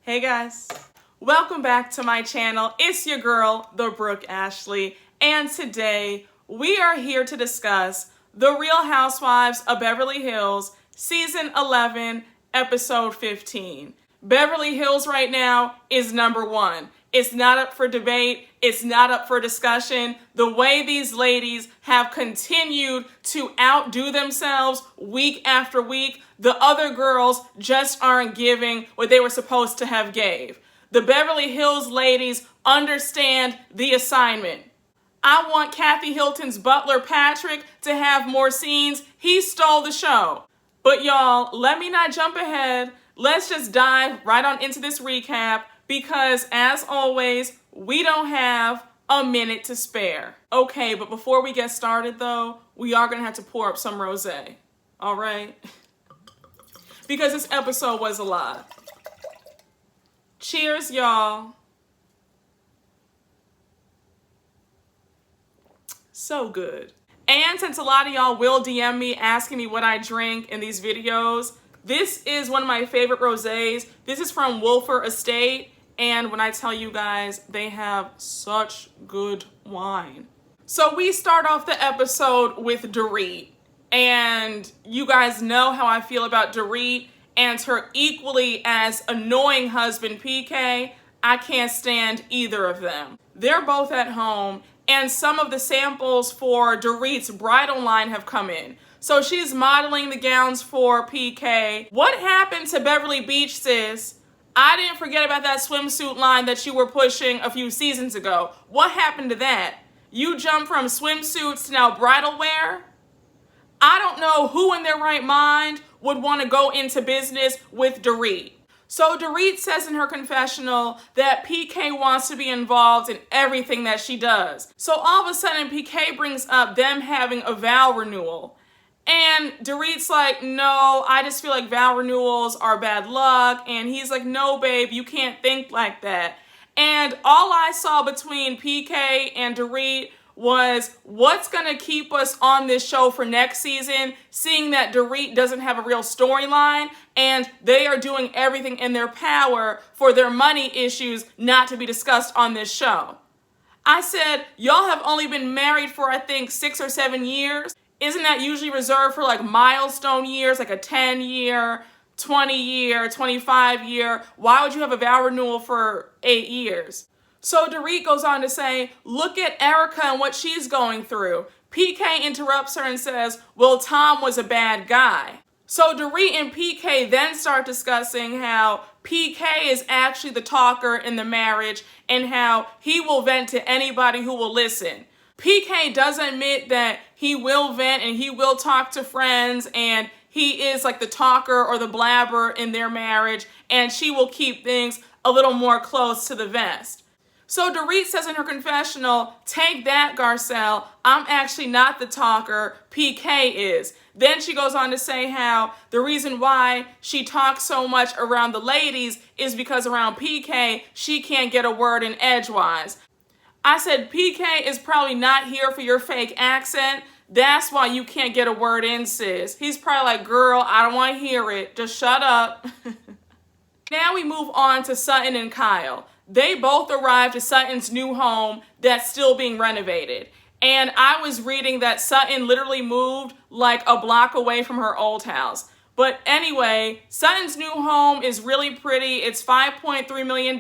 Hey guys, welcome back to my channel. It's your girl, the Brooke Ashley, and today we are here to discuss The Real Housewives of Beverly Hills, Season 11, Episode 15. Beverly Hills right now is number one. It's not up for debate. It's not up for discussion. The way these ladies have continued to outdo themselves week after week, the other girls just aren't giving what they were supposed to have gave. The Beverly Hills ladies understand the assignment. I want Kathy Hilton's butler, Patrick, to have more scenes. He stole the show. But y'all, let me not jump ahead. Let's just dive right on into this recap because, as always, we don't have a minute to spare. Okay, but before we get started, though, we are going to have to pour up some rosé. All right? Because this episode was a lot. Cheers, y'all. So good. And since a lot of y'all will DM me asking me what I drink in these videos, this is one of my favorite rosés. This is from Wolfer Estate. And when I tell you guys, they have such good wine. So we start off the episode with Dorit. And you guys know how I feel about Dorit and her equally as annoying husband, PK. I can't stand either of them. They're both at home, and some of the samples for Dorit's bridal line have come in. So she's modeling the gowns for PK. What happened to Beverly Beach, sis? I didn't forget about that swimsuit line that you were pushing a few seasons ago. What happened to that? You jumped from swimsuits to now bridal wear? I don't know who in their right mind would want to go into business with Dorit. So Dorit says in her confessional that PK wants to be involved in everything that she does. So all of a sudden PK brings up them having a vow renewal. And Dorit's like, no, I just feel like vow renewals are bad luck. And he's like, no, babe, you can't think like that. And all I saw between PK and Dorit was what's going to keep us on this show for next season, seeing that Dorit doesn't have a real storyline and they are doing everything in their power for their money issues not to be discussed on this show. I said, y'all have only been married for, I think, 6 or 7 years. Isn't that usually reserved for like milestone years, like a 10-year, 20-year, 25-year? Why would you have a vow renewal for 8 years? So Dorit goes on to say, look at Erika and what she's going through. PK interrupts her and says, well, Tom was a bad guy. So Dorit and PK then start discussing how PK is actually the talker in the marriage and how he will vent to anybody who will listen. PK does admit that he will vent and he will talk to friends and he is like the talker or the blabber in their marriage, and she will keep things a little more close to the vest. So Dorit says in her confessional, take that, Garcelle, I'm actually not the talker, PK is. Then she goes on to say how the reason why she talks so much around the ladies is because around PK, she can't get a word in edgewise. I said, PK is probably not here for your fake accent. That's why you can't get a word in, sis. He's probably like, girl, I don't want to hear it. Just shut up. Now we move on to Sutton and Kyle. They both arrived at Sutton's new home that's still being renovated. And I was reading that Sutton literally moved like a block away from her old house. But anyway, Sutton's new home is really pretty. It's $5.3 million,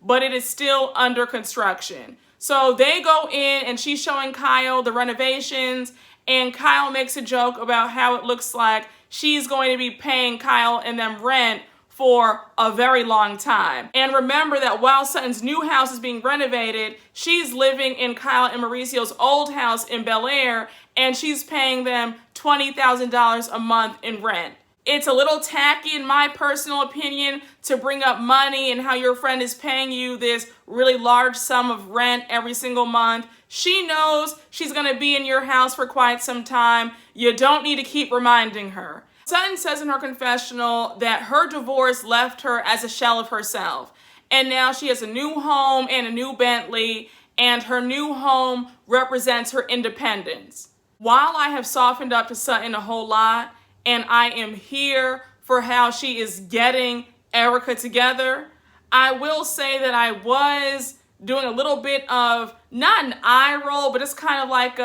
but it is still under construction. So they go in and she's showing Kyle the renovations, and Kyle makes a joke about how it looks like she's going to be paying Kyle and them rent for a very long time. And remember that while Sutton's new house is being renovated, she's living in Kyle and Mauricio's old house in Bel Air, and she's paying them $20,000 a month in rent. It's a little tacky, in my personal opinion, to bring up money and how your friend is paying you this really large sum of rent every single month. She knows she's going to be in your house for quite some time. You don't need to keep reminding her. Sutton says in her confessional that her divorce left her as a shell of herself. And now she has a new home and a new Bentley, and her new home represents her independence. While I have softened up to Sutton a whole lot, and I am here for how she is getting Erika together, I will say that I was doing a little bit of, not an eye roll, but it's kind of like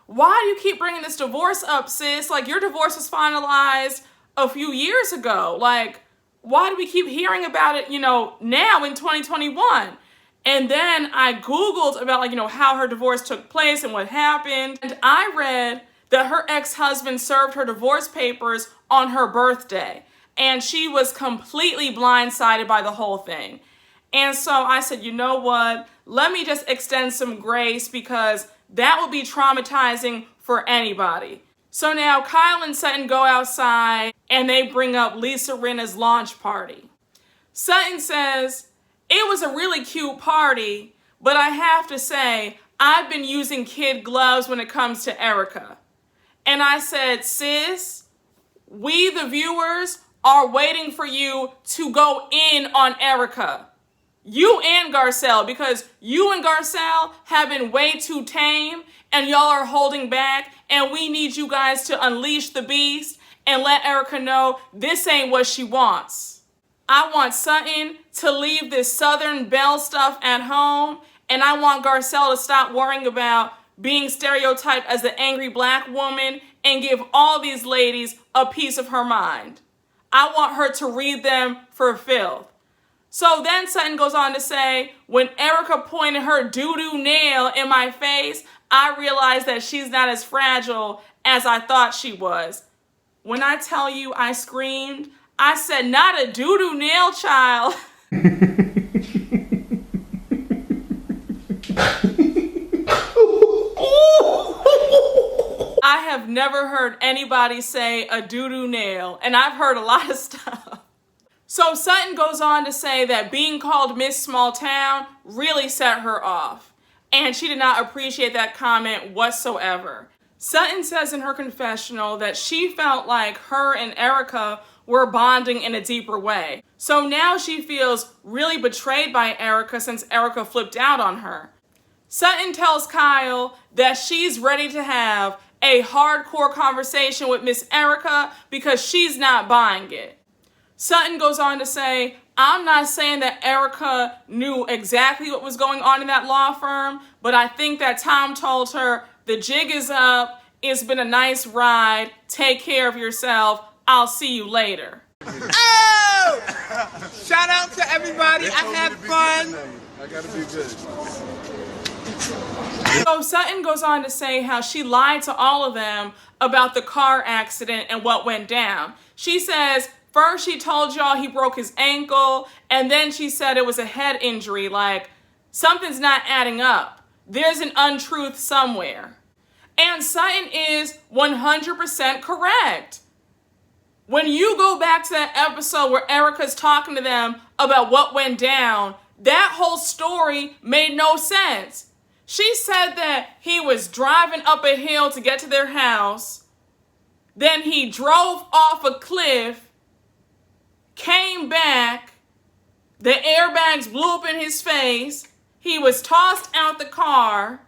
why do you keep bringing this divorce up, sis? Like, your divorce was finalized a few years ago. Like, why do we keep hearing about it, now in 2021? And then I Googled about, how her divorce took place and what happened. And I read that her ex-husband served her divorce papers on her birthday. And she was completely blindsided by the whole thing. And so I said, you know what? Let me just extend some grace, because that would be traumatizing for anybody. So now Kyle and Sutton go outside and they bring up Lisa Rinna's launch party. Sutton says, it was a really cute party, but I have to say, I've been using kid gloves when it comes to Erika. And I said, sis, we the viewers are waiting for you to go in on Erika. You and Garcelle, because you and Garcelle have been way too tame and y'all are holding back, and we need you guys to unleash the beast and let Erika know this ain't what she wants. I want Sutton to leave this Southern belle stuff at home, and I want Garcelle to stop worrying about being stereotyped as the angry black woman and give all these ladies a piece of her mind. I want her to read them for filth. So then Sutton goes on to say, when Erika pointed her doo-doo nail in my face, I realized that she's not as fragile as I thought she was. When I tell you I screamed, I said, not a doo-doo nail, child. I have never heard anybody say a doo-doo nail, and I've heard a lot of stuff. So Sutton goes on to say that being called Miss Small Town really set her off, and she did not appreciate that comment whatsoever. Sutton says in her confessional that she felt like her and Erika were bonding in a deeper way. So now she feels really betrayed by Erika since Erika flipped out on her. Sutton tells Kyle that she's ready to have a hardcore conversation with Miss Erika because she's not buying it. Sutton goes on to say, I'm not saying that Erika knew exactly what was going on in that law firm, but I think that Tom told her, the jig is up, it's been a nice ride, take care of yourself, I'll see you later. Oh! Shout out to everybody, I had fun. I gotta be good. So Sutton goes on to say how she lied to all of them about the car accident and what went down. She says, first she told y'all he broke his ankle, and then she said it was a head injury, like something's not adding up. There's an untruth somewhere. And Sutton is 100% correct. When you go back to that episode where Erika's talking to them about what went down, that whole story made no sense. She said that he was driving up a hill to get to their house, then he drove off a cliff, came back, the airbags blew up in his face, he was tossed out the car,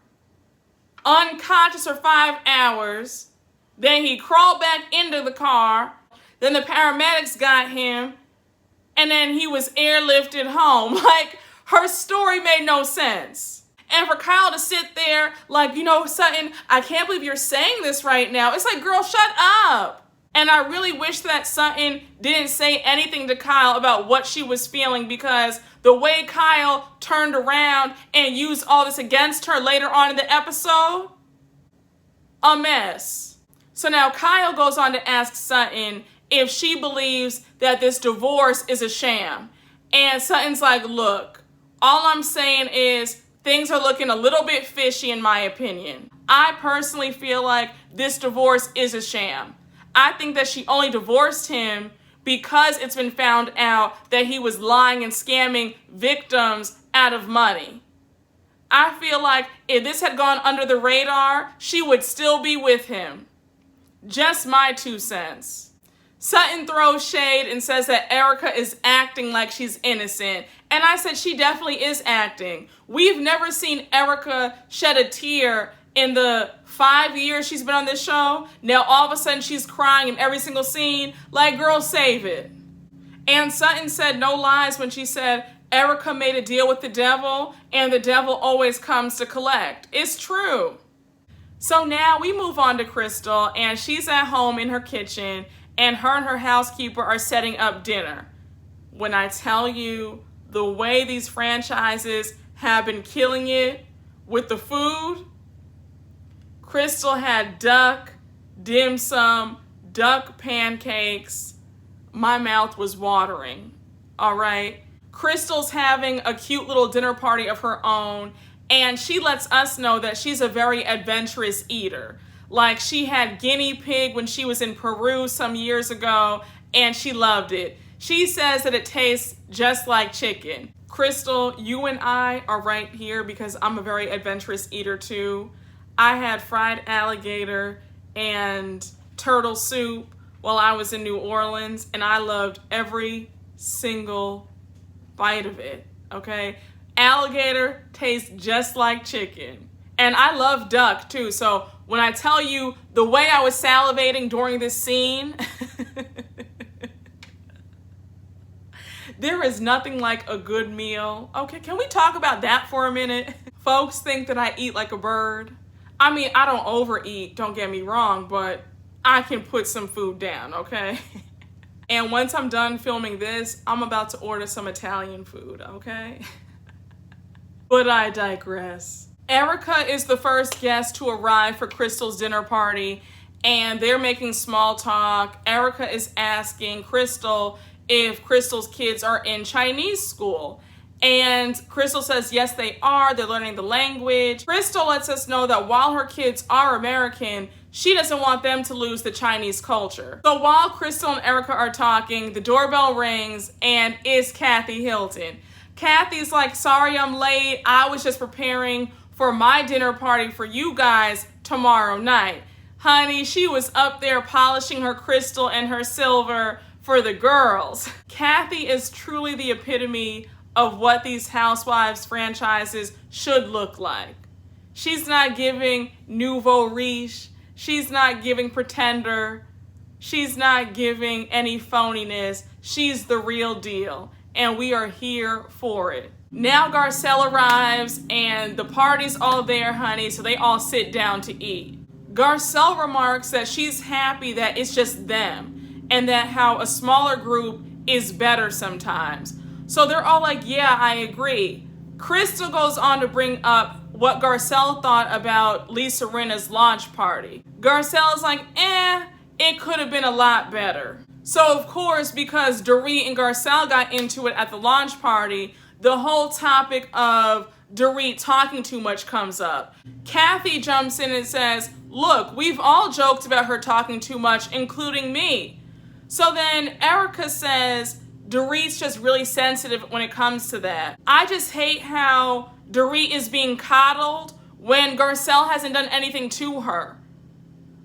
unconscious for 5 hours, then he crawled back into the car, then the paramedics got him, and then he was airlifted home. Like, her story made no sense. And for Kyle to sit there like, Sutton, I can't believe you're saying this right now. It's like, girl, shut up. And I really wish that Sutton didn't say anything to Kyle about what she was feeling, because the way Kyle turned around and used all this against her later on in the episode, a mess. So now Kyle goes on to ask Sutton if she believes that this divorce is a sham. And Sutton's like, look, all I'm saying is things are looking a little bit fishy in my opinion. I personally feel like this divorce is a sham. I think that she only divorced him because it's been found out that he was lying and scamming victims out of money. I feel like if this had gone under the radar, she would still be with him. Just my 2 cents. Sutton throws shade and says that Erika is acting like she's innocent. And I said she definitely is acting. We've never seen Erika shed a tear in the 5 years she's been on this show. Now all of a sudden she's crying in every single scene. Like, girl, save it. And Sutton said no lies when she said Erika made a deal with the devil, and the devil always comes to collect. It's true. So now we move on to Crystal, and she's at home in her kitchen, and her housekeeper are setting up dinner. When I tell you the way these franchises have been killing it with the food, Crystal had duck, dim sum, duck pancakes. My mouth was watering, all right? Crystal's having a cute little dinner party of her own, and she lets us know that she's a very adventurous eater. Like, she had guinea pig when she was in Peru some years ago, and she loved it. She says that it tastes just like chicken. Crystal, you and I are right here because I'm a very adventurous eater too. I had fried alligator and turtle soup while I was in New Orleans, and I loved every single bite of it, okay? Alligator tastes just like chicken. And I love duck too, so when I tell you the way I was salivating during this scene, there is nothing like a good meal. Okay, can we talk about that for a minute? Folks think that I eat like a bird. I mean, I don't overeat, don't get me wrong, but I can put some food down, okay? And once I'm done filming this, I'm about to order some Italian food, okay? But I digress. Erika is the first guest to arrive for Crystal's dinner party, and they're making small talk. Erika is asking Crystal if Crystal's kids are in Chinese school. And Crystal says, yes, they are. They're learning the language. Crystal lets us know that while her kids are American, she doesn't want them to lose the Chinese culture. So while Crystal and Erika are talking, the doorbell rings and it's Kathy Hilton. Kathy's like, sorry I'm late. I was just preparing for my dinner party for you guys tomorrow night. Honey, she was up there polishing her crystal and her silver for the girls. Kathy is truly the epitome of what these Housewives franchises should look like. She's not giving nouveau riche. She's not giving pretender. She's not giving any phoniness. She's the real deal, and we are here for it. Now Garcelle arrives, and the party's all there, honey, so they all sit down to eat. Garcelle remarks that she's happy that it's just them, and that how a smaller group is better sometimes. So they're all like, yeah, I agree. Crystal goes on to bring up what Garcelle thought about Lisa Rinna's launch party. Garcelle is like, it could have been a lot better. So of course, because Dorit and Garcelle got into it at the launch party, the whole topic of Dorit talking too much comes up. Kathy jumps in and says, look, we've all joked about her talking too much, including me. So then Erika says, Dorit's just really sensitive when it comes to that. I just hate how Dorit is being coddled when Garcelle hasn't done anything to her.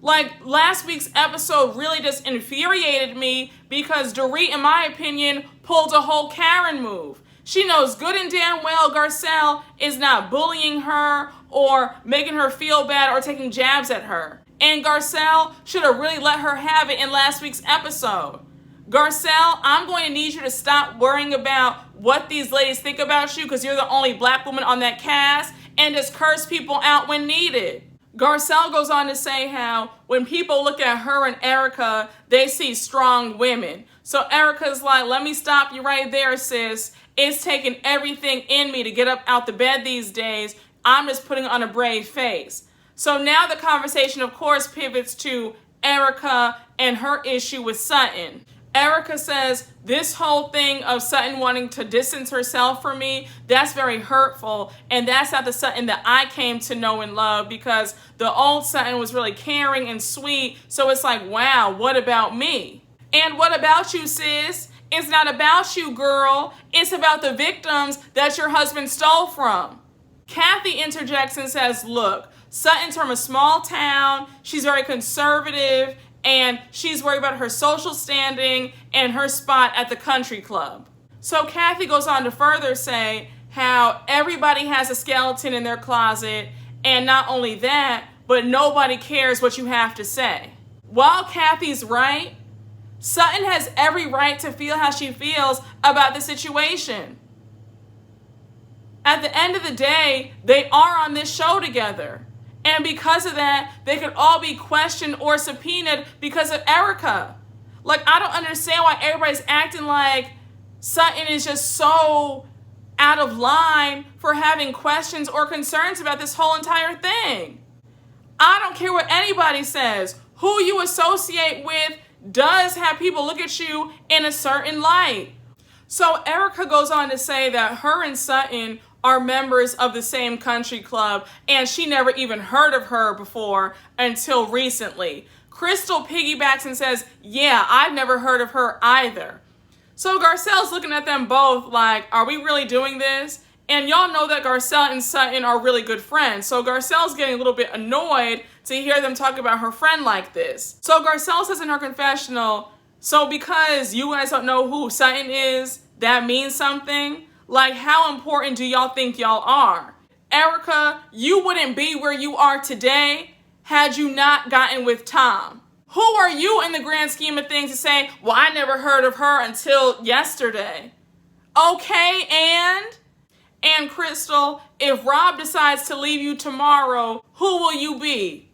Like, last week's episode really just infuriated me because Dorit, in my opinion, pulled a whole Karen move. She knows good and damn well Garcelle is not bullying her or making her feel bad or taking jabs at her. And Garcelle should have really let her have it in last week's episode. Garcelle, I'm going to need you to stop worrying about what these ladies think about you because you're the only black woman on that cast, and just curse people out when needed. Garcelle goes on to say how when people look at her and Erika, they see strong women. So Erika's like, let me stop you right there, sis. It's taking everything in me to get up out the bed these days. I'm just putting on a brave face. So now the conversation, of course, pivots to Erika and her issue with Sutton. Erika says, this whole thing of Sutton wanting to distance herself from me, that's very hurtful. And that's not the Sutton that I came to know and love, because the old Sutton was really caring and sweet. So it's like, wow, what about me? And what about you, sis? It's not about you, girl. It's about the victims that your husband stole from. Kathy interjects and says, look, Sutton's from a small town. She's very conservative. And she's worried about her social standing and her spot at the country club. So Kathy goes on to further say how everybody has a skeleton in their closet, and not only that, but nobody cares what you have to say. While Kathy's right, Sutton has every right to feel how she feels about the situation. At the end of the day, they are on this show together. And because of that, they could all be questioned or subpoenaed because of Erika. Like, I don't understand why everybody's acting like Sutton is just so out of line for having questions or concerns about this whole entire thing. I don't care what anybody says. Who you associate with does have people look at you in a certain light. So Erika goes on to say that her and Sutton are members of the same country club, and she never even heard of her before until recently. Crystal piggybacks and says, yeah, I've never heard of her either. So Garcelle's looking at them both like, are we really doing this? And y'all know that Garcelle and Sutton are really good friends. So Garcelle's getting a little bit annoyed to hear them talk about her friend like this. So Garcelle says in her confessional, so because you guys don't know who Sutton is, that means something? Like, how important do y'all think y'all are? Erika, you wouldn't be where you are today had you not gotten with Tom. Who are you in the grand scheme of things to say, well, I never heard of her until yesterday? Okay, and Crystal, if Rob decides to leave you tomorrow, who will you be?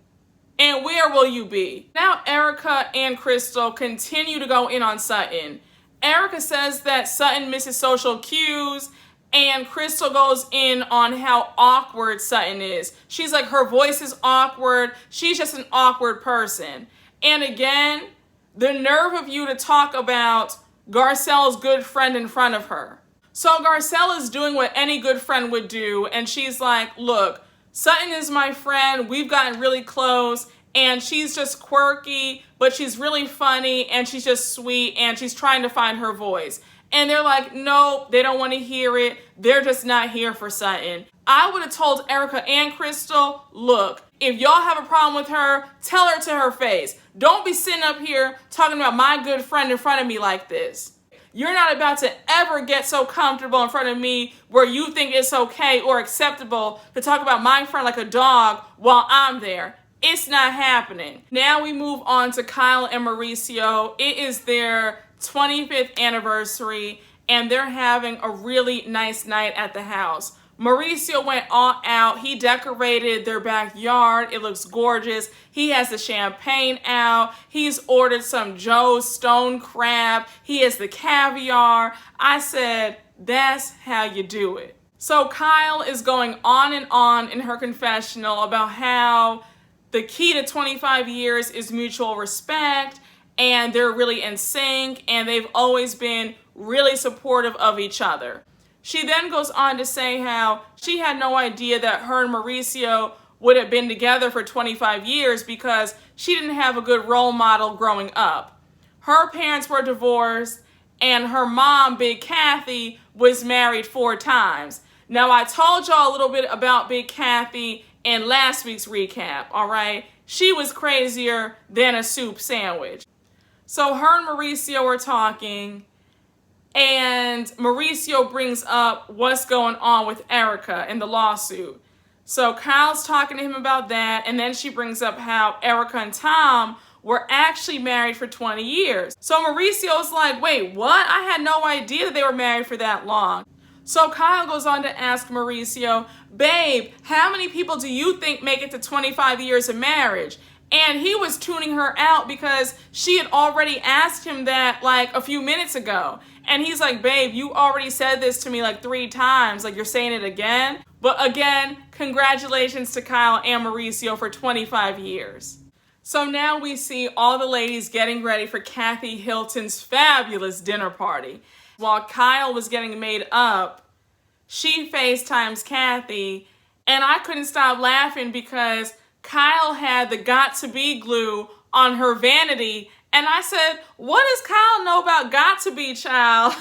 And where will you be? Now Erika and Crystal continue to go in on Sutton. Erika says that Sutton misses social cues, and Crystal goes in on how awkward Sutton is. She's like, her voice is awkward. She's just an awkward person. And again, the nerve of you to talk about Garcelle's good friend in front of her. So Garcelle is doing what any good friend would do, and she's like, look, Sutton is my friend. We've gotten really close, and she's just quirky, but she's really funny, and she's just sweet, and she's trying to find her voice. And they're like, nope, they don't want to hear it. They're just not here for Sutton. I would have told Erika and Crystal, look, if y'all have a problem with her, tell her to her face. Don't be sitting up here talking about my good friend in front of me like this. You're not about to ever get so comfortable in front of me where you think it's okay or acceptable to talk about my friend like a dog while I'm there. It's not happening. Now we move on to Kyle and Mauricio. It is their 25th anniversary, and they're having a really nice night at the house. Mauricio went all out. He decorated their backyard. It looks gorgeous. He has the champagne out. He's ordered some Joe's stone crab. He has the caviar. I said, that's how you do it. So Kyle is going on and on in her confessional about how the key to 25 years is mutual respect, and they're really in sync, and they've always been really supportive of each other. She then goes on to say how she had no idea that her and Mauricio would have been together for 25 years because she didn't have a good role model growing up. Her parents were divorced, and her mom, Big Kathy, was married 4 times. Now, I told y'all a little bit about Big Kathy in last week's recap, all right? She was crazier than a soup sandwich. So her and Mauricio were talking, and Mauricio brings up what's going on with Erika in the lawsuit. So Kyle's talking to him about that, and then she brings up how Erika and Tom were actually married for 20 years. So Mauricio's like, wait, what? I had no idea that they were married for that long. So Kyle goes on to ask Mauricio, babe, how many people do you think make it to 25 years of marriage? And he was tuning her out because she had already asked him that like a few minutes ago. And he's like, babe, you already said this to me like 3 times. Like, you're saying it again? But again, congratulations to Kyle and Mauricio for 25 years. So now we see all the ladies getting ready for Kathy Hilton's fabulous dinner party. While Kyle was getting made up, she FaceTimes Kathy, and I couldn't stop laughing because Kyle had the Got To Be glue on her vanity, and I said, what does Kyle know about Got To Be, child?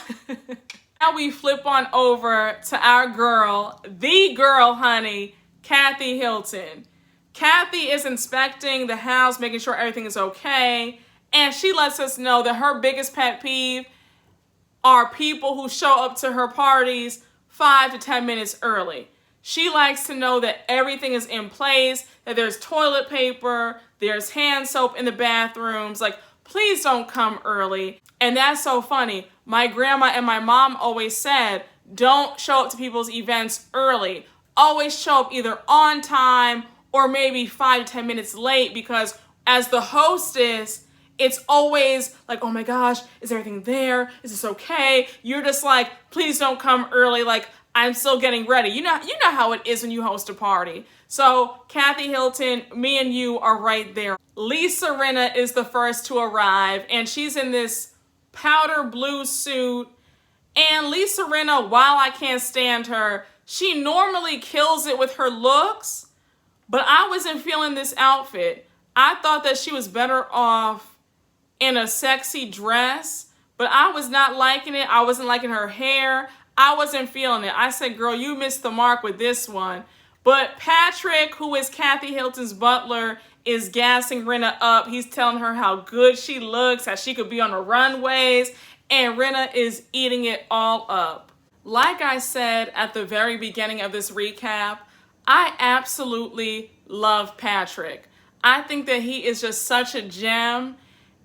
Now we flip on over to our girl, the girl, honey, Kathy Hilton. Kathy is inspecting the house, making sure everything is okay, and she lets us know that her biggest pet peeve are people who show up to her parties 5 to 10 minutes early. She likes to know that everything is in place, that there's toilet paper, there's hand soap in the bathrooms. Like, please don't come early. And that's so funny. My grandma and my mom always said, don't show up to people's events early. Always show up either on time or maybe 5 to 10 minutes late, because as the hostess, it's always like, oh my gosh, is everything there? Is this okay? You're just like, please don't come early. Like, I'm still getting ready. You know how it is when you host a party. So Kathy Hilton, me and you are right there. Lisa Rinna is the first to arrive, and she's in this powder blue suit. And Lisa Rinna, while I can't stand her, she normally kills it with her looks, but I wasn't feeling this outfit. I thought that she was better off in a sexy dress, but I was not liking it. I wasn't liking her hair. I wasn't feeling it. I said, girl, you missed the mark with this one. But Patrick, who is Kathy Hilton's butler, is gassing Rinna up. He's telling her how good she looks, how she could be on the runways, and Rinna is eating it all up. Like I said at the very beginning of this recap, I absolutely love Patrick. I think that he is just such a gem.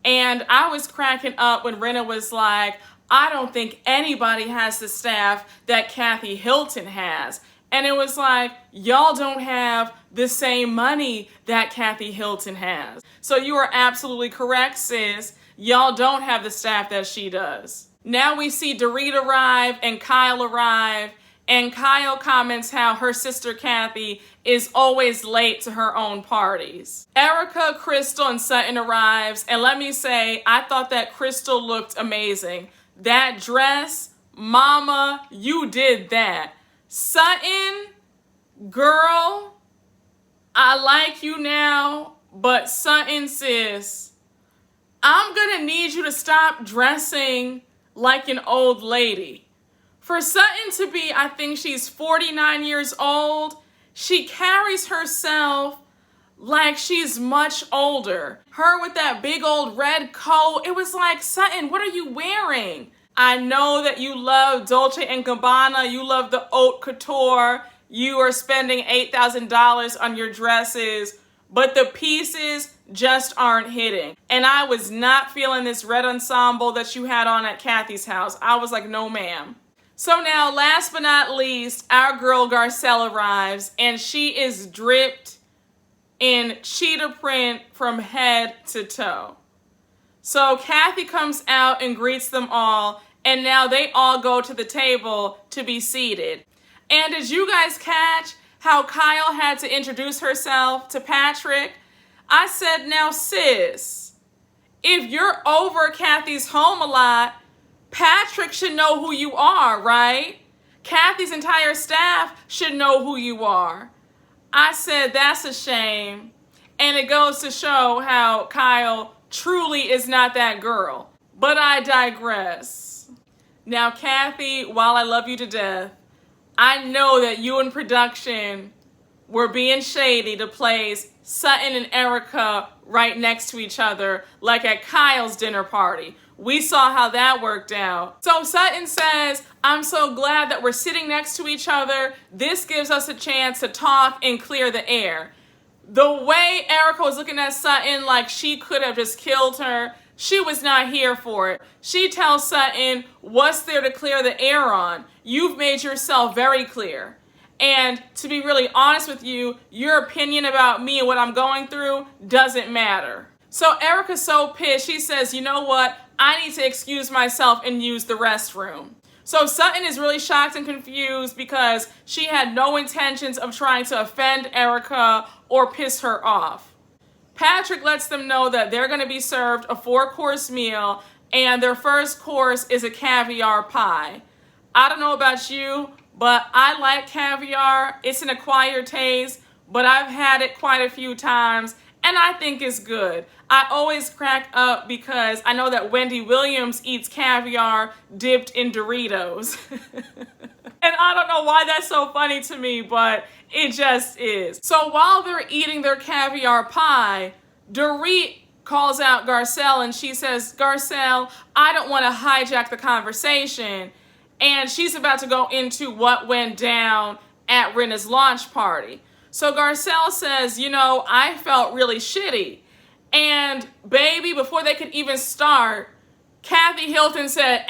And I was cracking up when Rinna was like, I don't think anybody has the staff that Kathy Hilton has. And it was like, y'all don't have the same money that Kathy Hilton has. So you are absolutely correct, sis. Y'all don't have the staff that she does. Now we see Dorit arrive and Kyle arrive. And Kyle comments how her sister Kathy is always late to her own parties. Erika, Crystal, and Sutton arrives. And let me say, I thought that Crystal looked amazing. That dress, mama, you did that. Sutton, girl, I like you now, but Sutton, sis, I'm gonna need you to stop dressing like an old lady. For Sutton to be, I think she's 49 years old, she carries herself like she's much older. Her with that big old red coat, it was like, Sutton, what are you wearing? I know that you love Dolce & Gabbana, you love the haute couture, you are spending $8,000 on your dresses, but the pieces just aren't hitting. And I was not feeling this red ensemble that you had on at Kathy's house. I was like, no ma'am. So now, last but not least, our girl Garcelle arrives, and she is dripped in cheetah print from head to toe. So Kathy comes out and greets them all, and now they all go to the table to be seated. And did you guys catch how Kyle had to introduce herself to Patrick? I said, now sis, if you're over Kathy's home a lot, Patrick should know who you are, right? Kathy's entire staff should know who you are. I said, that's a shame. And it goes to show how Kyle truly is not that girl. But I digress. Now, Kathy, while I love you to death, I know that you in production were being shady to place Sutton and Erika right next to each other, like at Kyle's dinner party. We saw how that worked out. So Sutton says, I'm so glad that we're sitting next to each other. This gives us a chance to talk and clear the air. The way Erika was looking at Sutton like she could have just killed her, she was not here for it. She tells Sutton, what's there to clear the air on? You've made yourself very clear. And to be really honest with you, your opinion about me and what I'm going through doesn't matter. So Erika's so pissed, she says, you know what? I need to excuse myself and use the restroom. So Sutton is really shocked and confused because she had no intentions of trying to offend Erika or piss her off. Patrick lets them know that they're going to be served a 4-course meal, and their first course is a caviar pie. I don't know about you, but I like caviar. It's an acquired taste, but I've had it quite a few times, and I think it's good. I always crack up because I know that Wendy Williams eats caviar dipped in Doritos. And I don't know why that's so funny to me, but it just is. So while they're eating their caviar pie, Dorit calls out Garcelle and she says, Garcelle, I don't want to hijack the conversation. And she's about to go into what went down at Rinna's launch party. So Garcelle says, you know, I felt really shitty. And baby, before they could even start, Kathy Hilton said,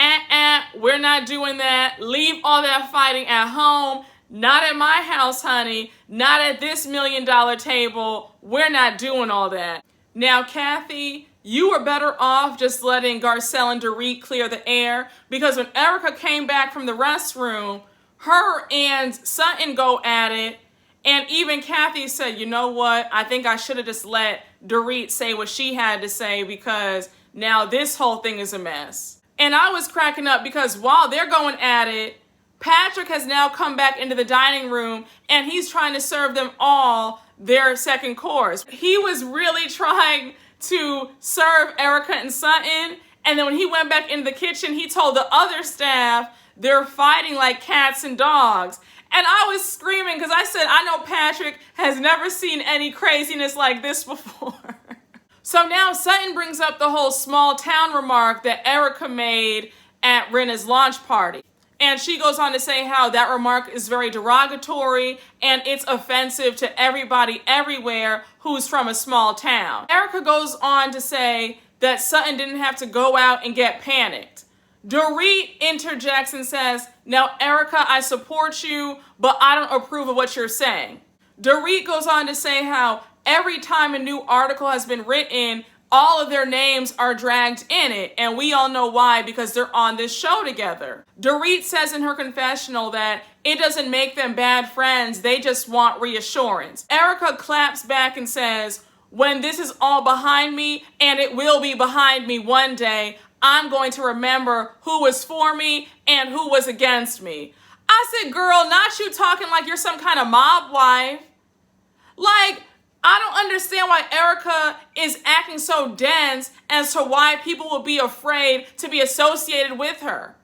we're not doing that. Leave all that fighting at home. Not at my house, honey. Not at this $1 million table. We're not doing all that. Now, Kathy, you were better off just letting Garcelle and Dorit clear the air, because when Erika came back from the restroom, her and Sutton go at it, and even Kathy said, you know what, I think I should have just let Dorit say what she had to say, because now this whole thing is a mess. And I was cracking up because while they're going at it, Patrick has now come back into the dining room and he's trying to serve them all their second course. He was really trying to serve Erika and Sutton, and then when he went back into the kitchen, he told the other staff they're fighting like cats and dogs. And I was screaming because I said, I know Patrick has never seen any craziness like this before. So now Sutton brings up the whole small town remark that Erika made at Rinna's launch party. And she goes on to say how that remark is very derogatory and it's offensive to everybody everywhere who's from a small town. Erika goes on to say that Sutton didn't have to go out and get panicked. Dorit interjects and says, now Erika, I support you, but I don't approve of what you're saying. Dorit goes on to say how every time a new article has been written, all of their names are dragged in it, and we all know why, because they're on this show together. Dorit says in her confessional that it doesn't make them bad friends, they just want reassurance. Erika claps back and says, when this is all behind me, and it will be behind me one day, I'm going to remember who was for me and who was against me. I said, girl, not you talking like you're some kind of mob wife. Like, I don't understand why Erika is acting so dense as to why people will be afraid to be associated with her.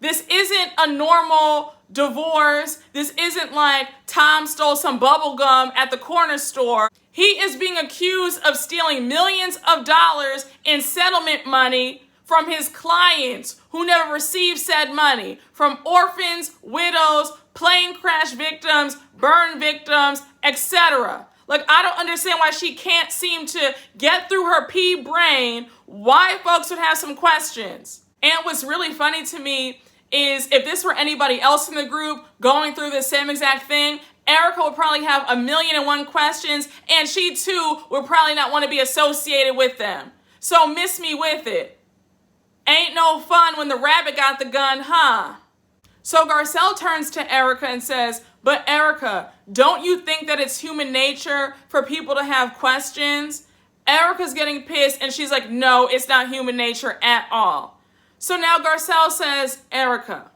This isn't a normal divorce. This isn't like Tom stole some bubble gum at the corner store. He is being accused of stealing millions of dollars in settlement money from his clients who never received said money, from orphans, widows, plane crash victims, burn victims, etc. Like, I don't understand why she can't seem to get through her pea brain why folks would have some questions. And what's really funny to me is if this were anybody else in the group going through the same exact thing, Erika would probably have 1,000,001 questions, and she too would probably not want to be associated with them. So miss me with it. Ain't no fun when the rabbit got the gun, huh? So Garcelle turns to Erika and says, but Erika, don't you think that it's human nature for people to have questions? Erika's getting pissed and she's like, no, it's not human nature at all. So now Garcelle says, Erika,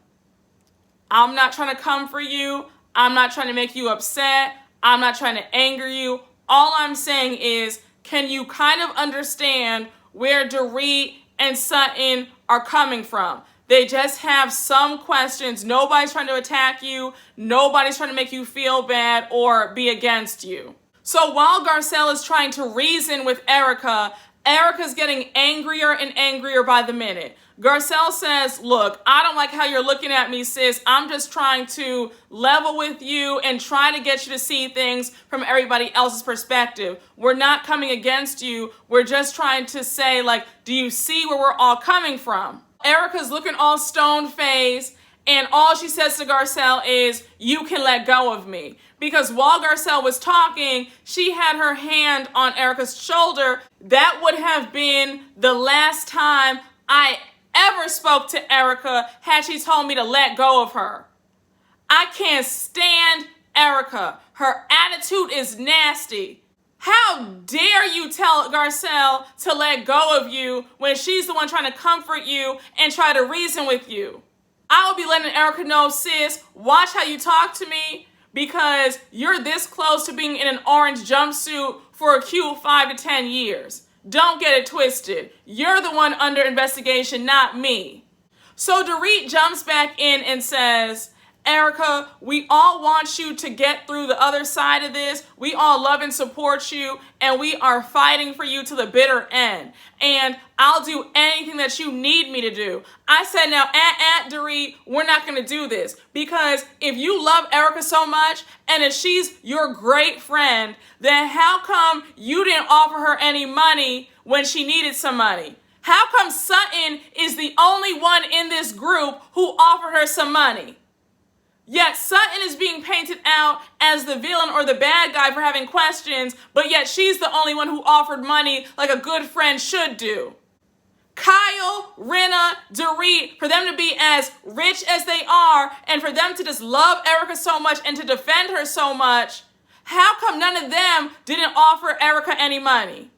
I'm not trying to come for you. I'm not trying to make you upset. I'm not trying to anger you. All I'm saying is, can you kind of understand where Dorit and Sutton are coming from? They just have some questions. Nobody's trying to attack you. Nobody's trying to make you feel bad or be against you. So while Garcelle is trying to reason with Erika, Erika's getting angrier and angrier by the minute. Garcelle says, look, I don't like how you're looking at me, sis. I'm just trying to level with you and try to get you to see things from everybody else's perspective. We're not coming against you. We're just trying to say, like, do you see where we're all coming from? Erika's looking all stone-faced, and all she says to Garcelle is, you can let go of me. Because while Garcelle was talking, she had her hand on Erika's shoulder. That would have been the last time I ever spoke to Erika had she told me to let go of her. I can't stand Erika. Her attitude is nasty. How dare you tell Garcelle to let go of you when she's the one trying to comfort you and try to reason with you? I will be letting Erika know, sis, watch how you talk to me, because you're this close to being in an orange jumpsuit for a cute 5 to 10 years. Don't get it twisted. You're the one under investigation, not me. So Dorit jumps back in and says, Erika, we all want you to get through the other side of this. We all love and support you, and we are fighting for you to the bitter end. And I'll do anything that you need me to do. I said, now, Dorit, we're not going to do this. Because if you love Erika so much, and if she's your great friend, then how come you didn't offer her any money when she needed some money? How come Sutton is the only one in this group who offered her some money? Yet Sutton is being painted out as the villain or the bad guy for having questions, but yet she's the only one who offered money like a good friend should do. Kyle, Rinna, Dorit, for them to be as rich as they are and for them to just love Erika so much and to defend her so much, how come none of them didn't offer Erika any money?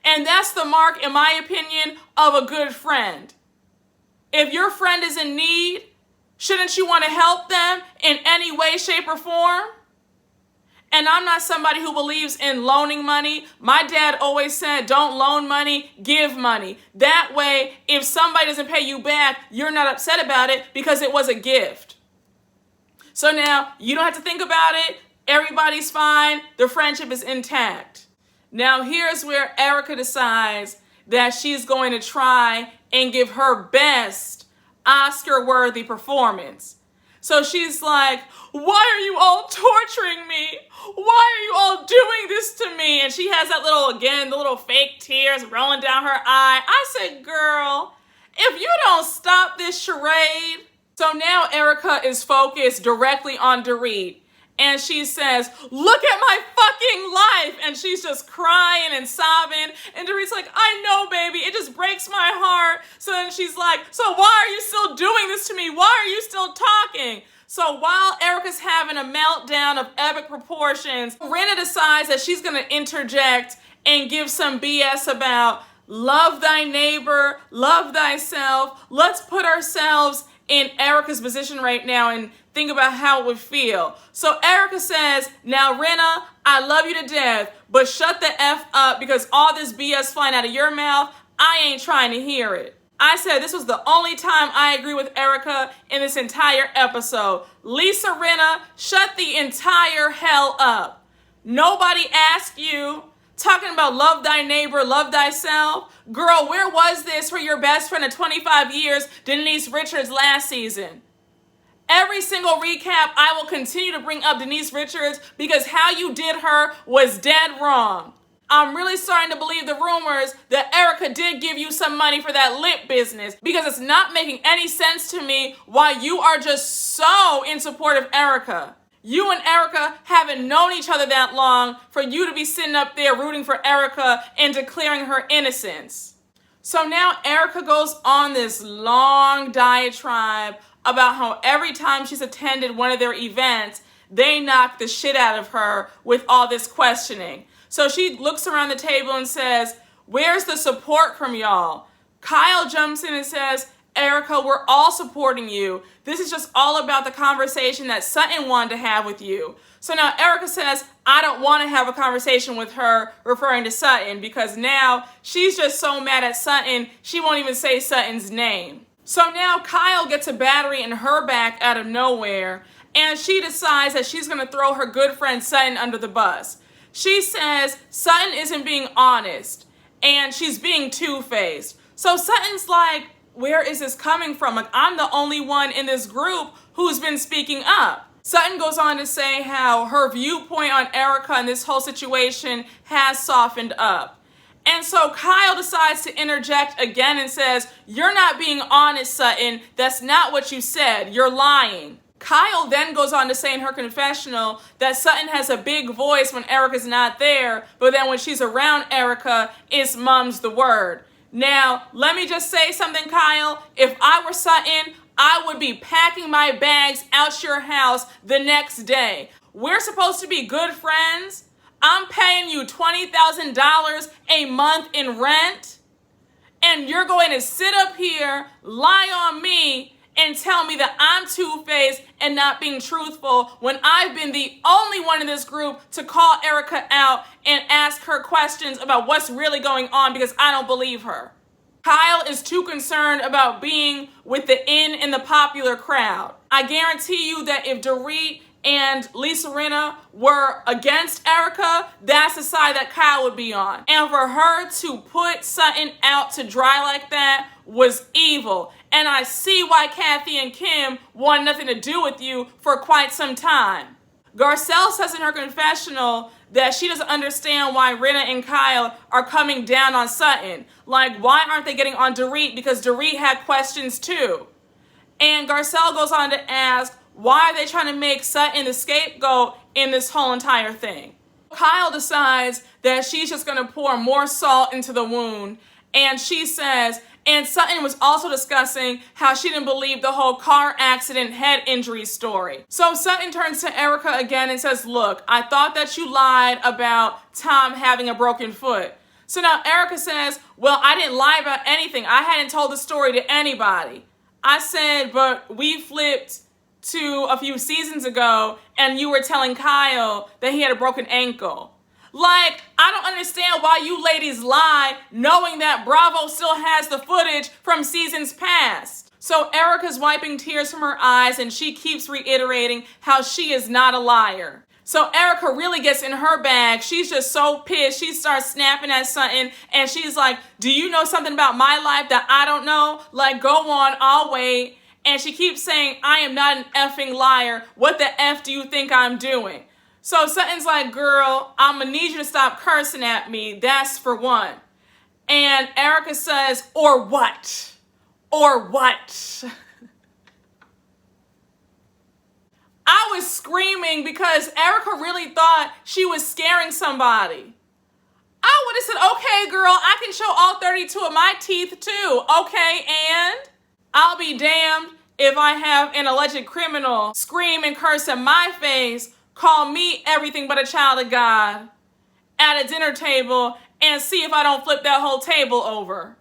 And that's the mark, in my opinion, of a good friend. If your friend is in need, shouldn't you want to help them in any way, shape, or form? And I'm not somebody who believes in loaning money. My dad always said, don't loan money, give money. That way, if somebody doesn't pay you back, you're not upset about it because it was a gift. So now, you don't have to think about it. Everybody's fine. The friendship is intact. Now, here's where Erika decides that she's going to try and give her best Oscar-worthy performance. So she's like, why are you all torturing me? Why are you all doing this to me? And she has that the little fake tears rolling down her eye. I said, girl, if you don't stop this charade. So now Erika is focused directly on Dorit. And she says, look at my fucking life. And she's just crying and sobbing. And Dorit's like, I know, baby. It just breaks my heart. So then she's like, so why are you still doing this to me? Why are you still talking? So while Erika's having a meltdown of epic proportions, Rinna decides that she's going to interject and give some BS about love thy neighbor, love thyself. Let's put ourselves in Erika's position right now and think about how it would feel. So Erika says, now Rinna, I love you to death, but shut the F up because all this BS flying out of your mouth, I ain't trying to hear it. I said this was the only time I agree with Erika in this entire episode. Lisa Rinna, shut the entire hell up. Nobody asked you. Talking about love thy neighbor, love thyself. Girl, where was this for your best friend of 25 years, Denise Richards, last season? Every single recap, I will continue to bring up Denise Richards because how you did her was dead wrong. I'm really starting to believe the rumors that Erika did give you some money for that lip business because it's not making any sense to me why you are just so in support of Erika. You and Erika haven't known each other that long for you to be sitting up there rooting for Erika and declaring her innocence. So now Erika goes on this long diatribe about how every time she's attended one of their events, they knock the shit out of her with all this questioning. So she looks around the table and says, where's the support from y'all? Kyle jumps in and says, Erika, we're all supporting you. This is just all about the conversation that Sutton wanted to have with you. So now Erika says, I don't want to have a conversation with her, referring to Sutton, because now she's just so mad at Sutton, she won't even say Sutton's name. So now Kyle gets a battery in her back out of nowhere, and she decides that she's going to throw her good friend Sutton under the bus. She says Sutton isn't being honest, and she's being two-faced. So Sutton's like, where is this coming from? Like, I'm the only one in this group who's been speaking up. Sutton goes on to say how her viewpoint on Erika and this whole situation has softened up. And so Kyle decides to interject again and says, you're not being honest, Sutton. That's not what you said. You're lying. Kyle then goes on to say in her confessional that Sutton has a big voice when Erika's not there, but then when she's around Erika, it's mum's the word. Now, let me just say something, Kyle. If I were Sutton, I would be packing my bags out your house the next day. We're supposed to be good friends. I'm paying you $20,000 a month in rent, and you're going to sit up here, lie on me, and tell me that I'm two-faced and not being truthful when I've been the only one in this group to call Erika out and ask her questions about what's really going on because I don't believe her. Kyle is too concerned about being with the in the popular crowd. I guarantee you that if Dorit and Lisa Rinna were against Erika, that's the side that Kyle would be on. And for her to put Sutton out to dry like that was evil. And I see why Kathy and Kim wanted nothing to do with you for quite some time. Garcelle says in her confessional that she doesn't understand why Rinna and Kyle are coming down on Sutton. Like, why aren't they getting on Dorit? Because Dorit had questions too. And Garcelle goes on to ask, why are they trying to make Sutton the scapegoat in this whole entire thing? Kyle decides that she's just going to pour more salt into the wound. And she says, and Sutton was also discussing how she didn't believe the whole car accident head injury story. So Sutton turns to Erika again and says, look, I thought that you lied about Tom having a broken foot. So now Erika says, well, I didn't lie about anything. I hadn't told the story to anybody. I said, but we flipped to a few seasons ago and you were telling Kyle that he had a broken ankle. Like, I don't understand why you ladies lie knowing that Bravo still has the footage from seasons past. So Erika's wiping tears from her eyes and she keeps reiterating how she is not a liar. So Erika really gets in her bag. She's just so pissed. She starts snapping at Sutton and she's like, do you know something about my life that I don't know? Like, go on, I'll wait. And she keeps saying, I am not an effing liar. What the F do you think I'm doing? So Sutton's like, girl, I'm gonna need you to stop cursing at me. That's for one. And Erika says, or what? Or what? I was screaming because Erika really thought she was scaring somebody. I would have said, okay, girl, I can show all 32 of my teeth too. Okay, and I'll be damned if I have an alleged criminal scream and curse at my face, call me everything but a child of God at a dinner table and see if I don't flip that whole table over.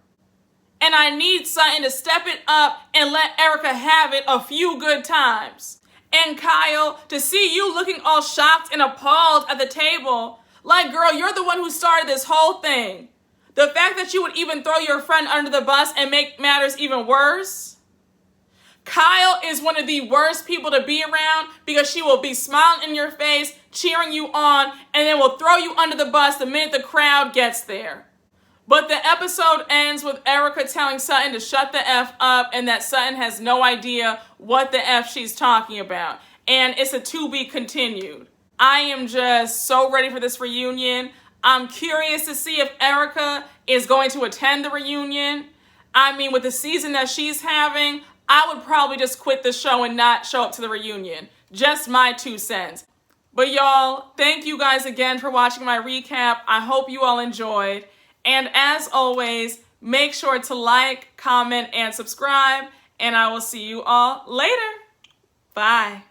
And I need Sutton to step it up and let Erika have it a few good times. And Kyle, to see you looking all shocked and appalled at the table, like, girl, you're the one who started this whole thing. The fact that you would even throw your friend under the bus and make matters even worse. Kyle is one of the worst people to be around because she will be smiling in your face, cheering you on, and then will throw you under the bus the minute the crowd gets there. But the episode ends with Erika telling Sutton to shut the F up and that Sutton has no idea what the F she's talking about. And it's a to be continued. I am just so ready for this reunion. I'm curious to see if Erika is going to attend the reunion. I mean, with the season that she's having, I would probably just quit the show and not show up to the reunion. Just my 2 cents. But y'all, thank you guys again for watching my recap. I hope you all enjoyed. And as always, make sure to like, comment, and subscribe. And I will see you all later. Bye.